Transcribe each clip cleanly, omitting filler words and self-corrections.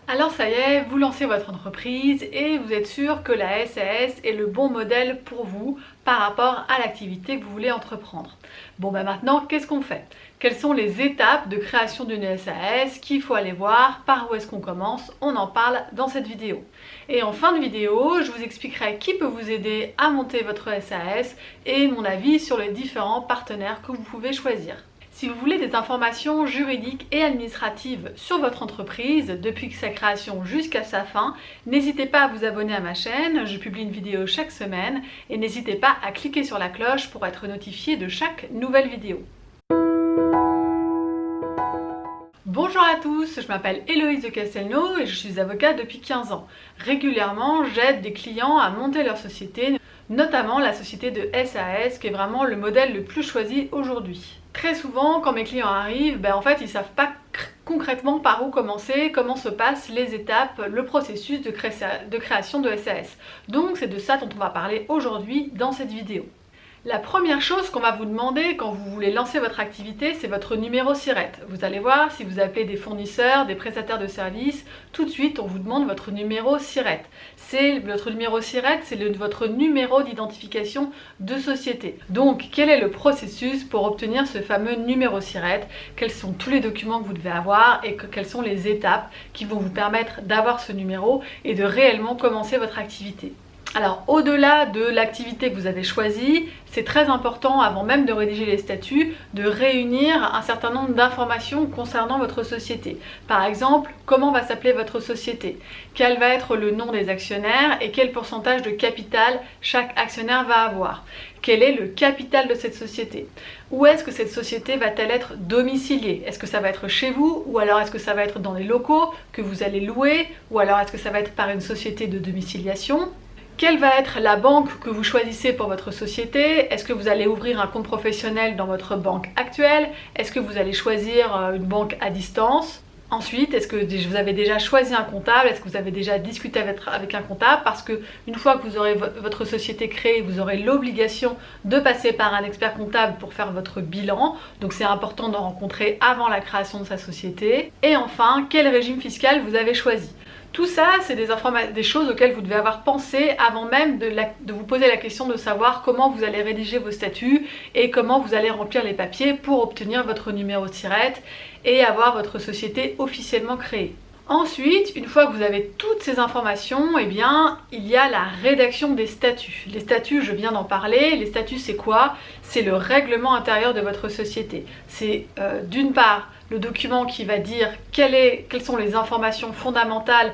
Alors ça y est, vous lancez votre entreprise et vous êtes sûr que la SAS est le bon modèle pour vous par rapport à l'activité que vous voulez entreprendre. Bon maintenant, qu'est-ce qu'on fait? Quelles sont les étapes de création d'une SAS qu'il faut aller voir? Par où est-ce qu'on commence? On en parle dans cette vidéo. Et en fin de vidéo, je vous expliquerai qui peut vous aider à monter votre SAS et mon avis sur les différents partenaires que vous pouvez choisir. Si vous voulez des informations juridiques et administratives sur votre entreprise, depuis sa création jusqu'à sa fin, n'hésitez pas à vous abonner à ma chaîne, je publie une vidéo chaque semaine et n'hésitez pas à cliquer sur la cloche pour être notifié de chaque nouvelle vidéo. Bonjour à tous, je m'appelle Héloïse de Castelnau et je suis avocate depuis 15 ans. Régulièrement, j'aide des clients à monter leur société, notamment la société de SAS qui est vraiment le modèle le plus choisi aujourd'hui. Très souvent, quand mes clients arrivent, en fait, ils ne savent pas concrètement par où commencer, comment se passent les étapes, le processus de création de SAS. Donc c'est de ça dont on va parler aujourd'hui dans cette vidéo. La première chose qu'on va vous demander quand vous voulez lancer votre activité, c'est votre numéro SIRET. Vous allez voir, si vous appelez des fournisseurs, des prestataires de services, tout de suite on vous demande votre numéro SIRET. Votre numéro SIRET, c'est votre numéro d'identification de société. Donc quel est le processus pour obtenir ce fameux numéro SIRET? Quels sont tous les documents que vous devez avoir et quelles sont les étapes qui vont vous permettre d'avoir ce numéro et de réellement commencer votre activité? Alors au-delà de l'activité que vous avez choisie, c'est très important avant même de rédiger les statuts de réunir un certain nombre d'informations concernant votre société. Par exemple, comment va s'appeler votre société? Quel va être le nom des actionnaires et quel pourcentage de capital chaque actionnaire va avoir? Quel est le capital de cette société? Où est-ce que cette société va-t-elle être domiciliée? Est-ce que ça va être chez vous ou alors est-ce que ça va être dans les locaux que vous allez louer ou alors est-ce que ça va être par une société de domiciliation? Quelle va être la banque que vous choisissez pour votre société? Est-ce que vous allez ouvrir un compte professionnel dans votre banque actuelle? Est-ce que vous allez choisir une banque à distance? Ensuite, est-ce que vous avez déjà choisi un comptable? Est-ce que vous avez déjà discuté avec un comptable? Parce que une fois que vous aurez votre société créée, vous aurez l'obligation de passer par un expert comptable pour faire votre bilan. Donc c'est important d'en rencontrer avant la création de sa société. Et enfin, quel régime fiscal vous avez choisi? Tout ça, c'est des choses auxquelles vous devez avoir pensé avant même de vous poser la question de savoir comment vous allez rédiger vos statuts et comment vous allez remplir les papiers pour obtenir votre numéro SIRET et avoir votre société officiellement créée. Ensuite, une fois que vous avez toutes ces informations, il y a la rédaction des statuts. Les statuts, je viens d'en parler. Les statuts, c'est quoi? C'est le règlement intérieur de votre société. C'est d'une part le document qui va dire quelles sont les informations fondamentales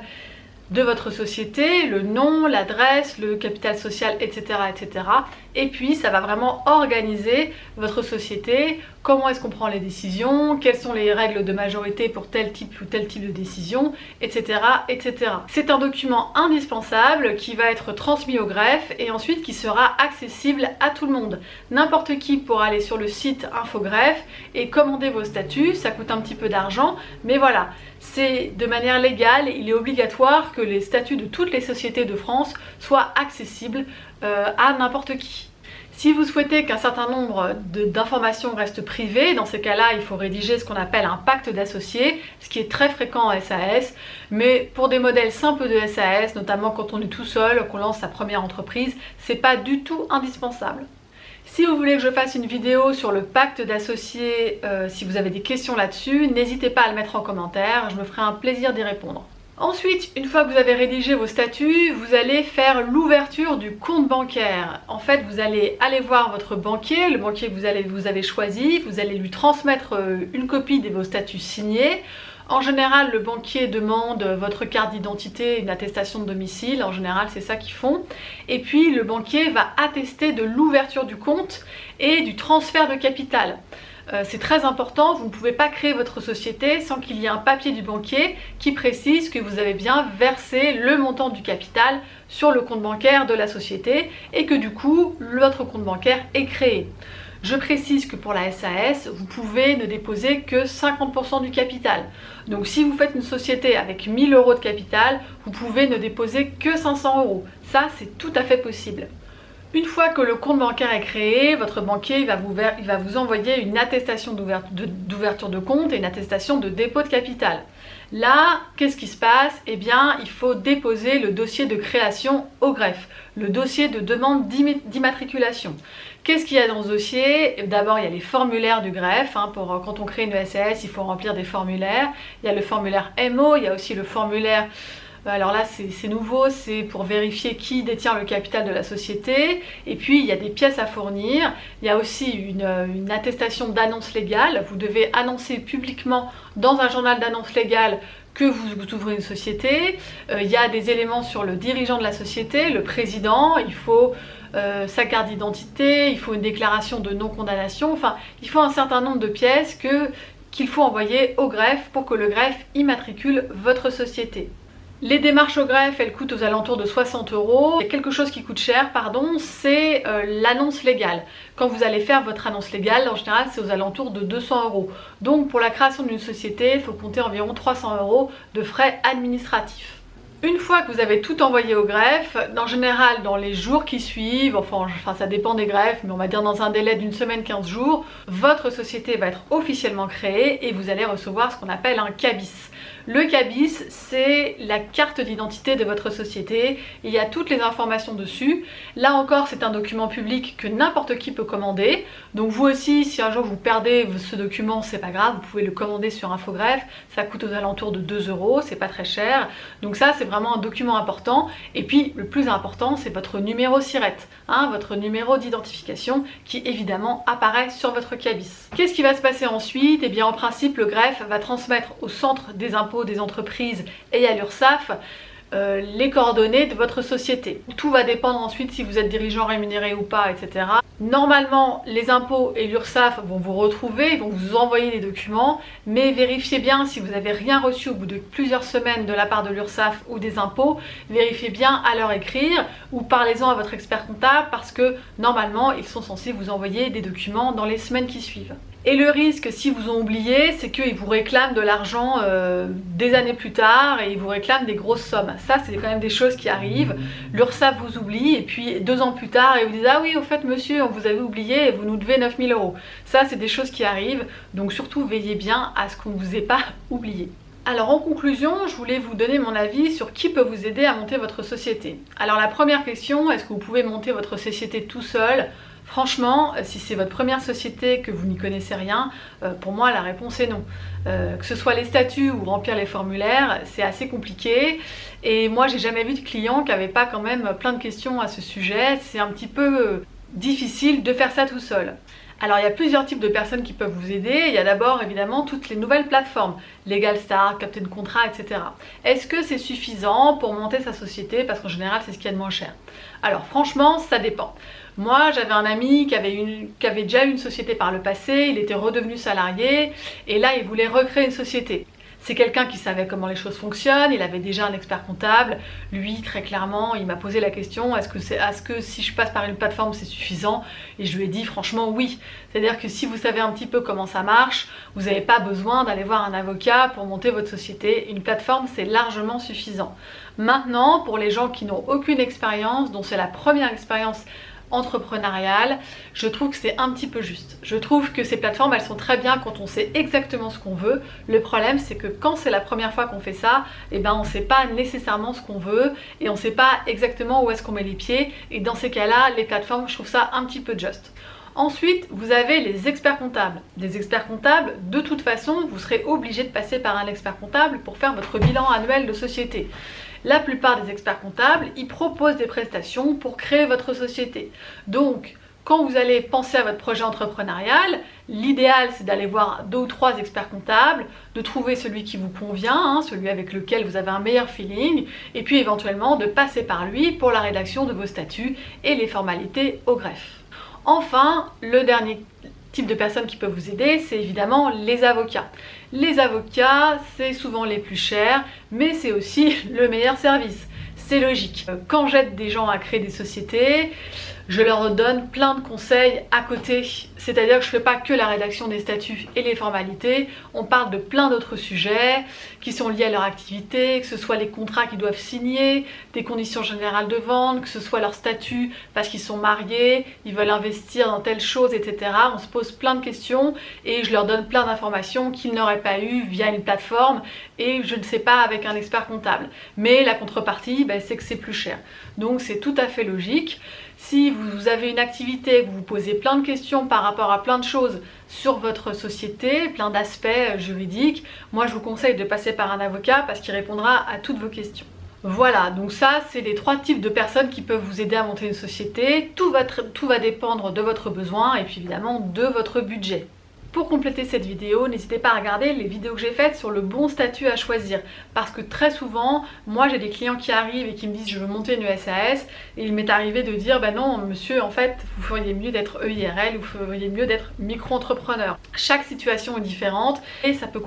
de votre société, le nom, l'adresse, le capital social, etc., etc. Et puis ça va vraiment organiser votre société, comment est-ce qu'on prend les décisions, quelles sont les règles de majorité pour tel type ou tel type de décision, etc., etc. C'est un document indispensable qui va être transmis au greffe et ensuite qui sera accessible à tout le monde. N'importe qui pourra aller sur le site InfoGreffe et commander vos statuts, ça coûte un petit peu d'argent, mais voilà, c'est de manière légale, il est obligatoire que les statuts de toutes les sociétés de France soient accessibles à n'importe qui. Si vous souhaitez qu'un certain nombre d'informations restent privées, dans ces cas-là, il faut rédiger ce qu'on appelle un pacte d'associés, ce qui est très fréquent en SAS, mais pour des modèles simples de SAS, notamment quand on est tout seul, qu'on lance sa première entreprise, c'est pas du tout indispensable. Si vous voulez que je fasse une vidéo sur le pacte d'associés, si vous avez des questions là-dessus, n'hésitez pas à le mettre en commentaire, je me ferai un plaisir d'y répondre. Ensuite, une fois que vous avez rédigé vos statuts, vous allez faire l'ouverture du compte bancaire. En fait, vous allez aller voir votre banquier, le banquier que vous avez choisi, vous allez lui transmettre une copie de vos statuts signés. En général, le banquier demande votre carte d'identité, une attestation de domicile, en général c'est ça qu'ils font. Et puis le banquier va attester de l'ouverture du compte et du transfert de capital. C'est très important, vous ne pouvez pas créer votre société sans qu'il y ait un papier du banquier qui précise que vous avez bien versé le montant du capital sur le compte bancaire de la société et que du coup, votre compte bancaire est créé. Je précise que pour la SAS, vous pouvez ne déposer que 50% du capital. Donc si vous faites une société avec 1000 € de capital, vous pouvez ne déposer que 500 €. Ça, c'est tout à fait possible. Une fois que le compte bancaire est créé, votre banquier il va vous envoyer une attestation d'ouverture de compte et une attestation de dépôt de capital. Là, qu'est-ce qui se passe? Eh bien, il faut déposer le dossier de création au greffe, le dossier de demande d'immatriculation. Qu'est-ce qu'il y a dans ce dossier? D'abord, il y a les formulaires du greffe. Quand on crée une SAS, il faut remplir des formulaires. Il y a le formulaire MO, il y a aussi le formulaire... Alors là, c'est nouveau, c'est pour vérifier qui détient le capital de la société. Et puis, il y a des pièces à fournir. Il y a aussi une attestation d'annonce légale. Vous devez annoncer publiquement dans un journal d'annonce légale que vous ouvrez une société. Il y a des éléments sur le dirigeant de la société, le président. Il faut sa carte d'identité, il faut une déclaration de non-condamnation. Enfin, il faut un certain nombre de pièces qu'il faut envoyer au greffe pour que le greffe immatricule votre société. Les démarches au greffe, elles coûtent aux alentours de 60 €. Il y a quelque chose qui coûte cher, c'est l'annonce légale. Quand vous allez faire votre annonce légale, en général, c'est aux alentours de 200 €. Donc pour la création d'une société, il faut compter environ 300 € de frais administratifs. Une fois que vous avez tout envoyé au greffe, en général dans les jours qui suivent, enfin ça dépend des greffes, mais on va dire dans un délai d'une semaine, 15 jours, votre société va être officiellement créée et vous allez recevoir ce qu'on appelle un CABIS. Le CABIS, c'est la carte d'identité de votre société. Il y a toutes les informations dessus. Là encore, c'est un document public que n'importe qui peut commander. Donc vous aussi, si un jour vous perdez ce document, c'est pas grave, vous pouvez le commander sur Infogreffe. Ça coûte aux alentours de 2 €, c'est pas très cher. Donc ça, c'est vraiment un document important. Et puis, le plus important, c'est votre numéro SIRET, votre numéro d'identification qui évidemment apparaît sur votre CABIS. Qu'est-ce qui va se passer ensuite? Eh bien, en principe, le greffe va transmettre au centre des impôts des entreprises et à l'URSSAF les coordonnées de votre société. Tout va dépendre ensuite si vous êtes dirigeant rémunéré ou pas, etc. Normalement, les impôts et l'URSSAF vont vous retrouver, vont vous envoyer les documents, mais vérifiez bien si vous n'avez rien reçu au bout de plusieurs semaines de la part de l'URSSAF ou des impôts, vérifiez bien à leur écrire ou parlez-en à votre expert comptable parce que normalement, ils sont censés vous envoyer des documents dans les semaines qui suivent. Et le risque, si vous ont oublié, c'est qu'ils vous réclament de l'argent des années plus tard et ils vous réclament des grosses sommes. Ça, c'est quand même des choses qui arrivent. L'URSSAF vous oublie et puis 2 ans plus tard, ils vous disent « Ah oui, au fait, monsieur, on vous avait oublié et vous nous devez 9 000 €. » Ça, c'est des choses qui arrivent. Donc surtout, veillez bien à ce qu'on ne vous ait pas oublié. Alors en conclusion, je voulais vous donner mon avis sur qui peut vous aider à monter votre société. Alors la première question, est-ce que vous pouvez monter votre société tout seul ? Franchement, si c'est votre première société que vous n'y connaissez rien, pour moi la réponse est non. Que ce soit les statuts ou remplir les formulaires, c'est assez compliqué. Et moi j'ai jamais vu de client qui n'avait pas quand même plein de questions à ce sujet. C'est un petit peu difficile de faire ça tout seul. Alors il y a plusieurs types de personnes qui peuvent vous aider. Il y a d'abord évidemment toutes les nouvelles plateformes, LegalStart, Captain Contrat, etc. Est-ce que c'est suffisant pour monter sa société? Parce qu'en général c'est ce qu'il y a de moins cher. Alors franchement ça dépend. Moi j'avais un ami qui avait déjà eu une société par le passé, il était redevenu salarié et là il voulait recréer une société. C'est quelqu'un qui savait comment les choses fonctionnent, il avait déjà un expert comptable. Lui, très clairement, il m'a posé la question, est-ce que si je passe par une plateforme, c'est suffisant? Et je lui ai dit franchement oui. C'est-à-dire que si vous savez un petit peu comment ça marche, vous n'avez pas besoin d'aller voir un avocat pour monter votre société. Une plateforme, c'est largement suffisant. Maintenant, pour les gens qui n'ont aucune expérience, dont c'est la première expérience entrepreneuriale, je trouve que c'est un petit peu juste. Je trouve que ces plateformes, elles sont très bien quand on sait exactement ce qu'on veut. Le problème, c'est que quand c'est la première fois qu'on fait ça, eh ben, on ne sait pas nécessairement ce qu'on veut et on ne sait pas exactement où est-ce qu'on met les pieds. Et dans ces cas-là, les plateformes, je trouve ça un petit peu juste. Ensuite, vous avez les experts comptables. Les experts comptables, de toute façon, vous serez obligé de passer par un expert comptable pour faire votre bilan annuel de société. La plupart des experts comptables, ils proposent des prestations pour créer votre société. Donc, quand vous allez penser à votre projet entrepreneurial, l'idéal c'est d'aller voir 2 ou 3 experts comptables, de trouver celui qui vous convient, celui avec lequel vous avez un meilleur feeling, et puis éventuellement de passer par lui pour la rédaction de vos statuts et les formalités au greffe. Enfin, le dernier type de personnes qui peuvent vous aider, c'est évidemment les avocats. Les avocats, c'est souvent les plus chers, mais c'est aussi le meilleur service. C'est logique. Quand j'aide des gens à créer des sociétés, Je leur donne plein de conseils à côté, c'est-à-dire que je ne fais pas que la rédaction des statuts et les formalités, on parle de plein d'autres sujets qui sont liés à leur activité, que ce soit les contrats qu'ils doivent signer, des conditions générales de vente, que ce soit leur statut parce qu'ils sont mariés, ils veulent investir dans telle chose, etc. On se pose plein de questions et je leur donne plein d'informations qu'ils n'auraient pas eues via une plateforme et je ne sais pas avec un expert comptable. Mais la contrepartie, c'est que c'est plus cher. Donc c'est tout à fait logique. Si vous avez une activité, que vous vous posez plein de questions par rapport à plein de choses sur votre société, plein d'aspects juridiques, moi je vous conseille de passer par un avocat parce qu'il répondra à toutes vos questions. Voilà, donc ça c'est les 3 types de personnes qui peuvent vous aider à monter une société. Tout va dépendre de votre besoin et puis évidemment de votre budget. Pour compléter cette vidéo, n'hésitez pas à regarder les vidéos que j'ai faites sur le bon statut à choisir. Parce que très souvent, moi j'ai des clients qui arrivent et qui me disent je veux monter une SAS et il m'est arrivé de dire non monsieur, en fait vous feriez mieux d'être EIRL ou vous feriez mieux d'être micro-entrepreneur. Chaque situation est différente et ça peut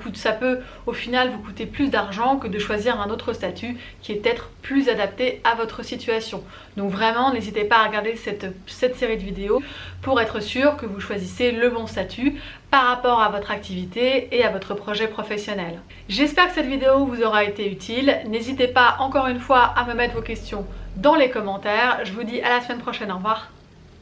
au final vous coûter plus d'argent que de choisir un autre statut qui est peut-être plus adapté à votre situation. Donc vraiment n'hésitez pas à regarder cette série de vidéos pour être sûr que vous choisissez le bon statut par rapport à votre activité et à votre projet professionnel. J'espère que cette vidéo vous aura été utile. N'hésitez pas encore une fois à me mettre vos questions dans les commentaires. Je vous dis à la semaine prochaine. Au revoir.